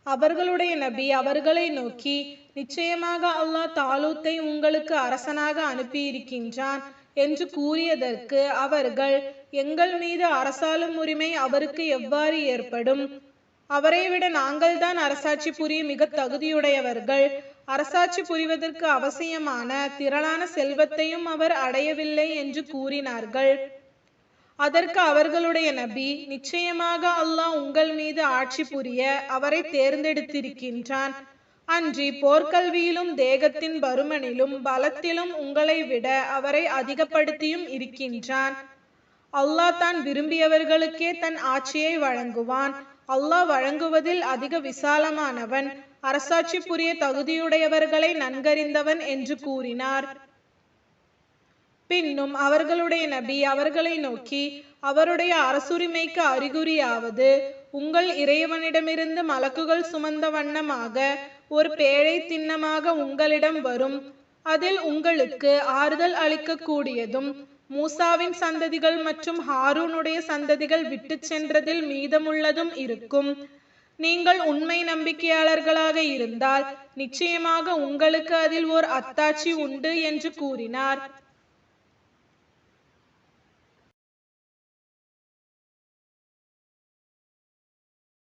அவர்களுடைய நபி அவர்களை நோக்கி, நிச்சயமாக அல்லாஹ் தாலூத்தை உங்களுக்கு அரசனாக அனுப்பியிருக்கின்றான் என்று கூறியதற்கு அவர்கள், எங்கள் மீது அரசாளும் உரிமை அவருக்கு எவ்வாறு ஏற்படும்? அவரை விட நாங்கள்தான் அரசாட்சி புரிய மிக தகுதியுடையவர்கள். அரசாட்சி புரிவதற்கு அவசியமான திரளான செல்வத்தையும் அவர் அடையவில்லை என்று கூறினார்கள். அதற்கு அவர்களுடைய நபி, நிச்சயமாக அல்லாஹ் உங்கள் மீது ஆட்சி புரிய அவரை தேர்ந்தெடுத்திருக்கின்றான். அன்றி போர்க்கல்வியிலும் தேகத்தின் பருமனிலும் பலத்திலும் உங்களை விட அவரை அதிகப்படுத்தியும் இருக்கின்றான். அல்லாஹ் தான் விரும்பியவர்களுக்கே தன் ஆட்சியை வழங்குவான். அல்லாஹ் வழங்குவதில் அதிக விசாலமானவன், அரசாட்சி புரிய தகுதியுடையவர்களை நன்கறிந்தவன் என்று கூறினார். பின்னும் அவர்களுடைய நபி அவர்களை நோக்கி, அவருடைய அரசுரிமைக்கு அறிகுறியாவது, உங்கள் இறைவனிடமிருந்து மலக்குகள் சுமந்த வண்ணமாக ஒரு பேழை திண்ணமாக உங்களிடம் வரும். அதில் உங்களுக்கு ஆறுதல் அளிக்கக்கூடியதும் மூசாவின் சந்ததிகள் மற்றும் ஹாரூனுடைய சந்ததிகள் விட்டு சென்றதில் மீதமுள்ளதும் இருக்கும். நீங்கள் உண்மை நம்பிக்கையாளர்களாக இருந்தால் நிச்சயமாக உங்களுக்கு அதில் ஓர் அத்தாட்சி உண்டு என்று கூறினார்.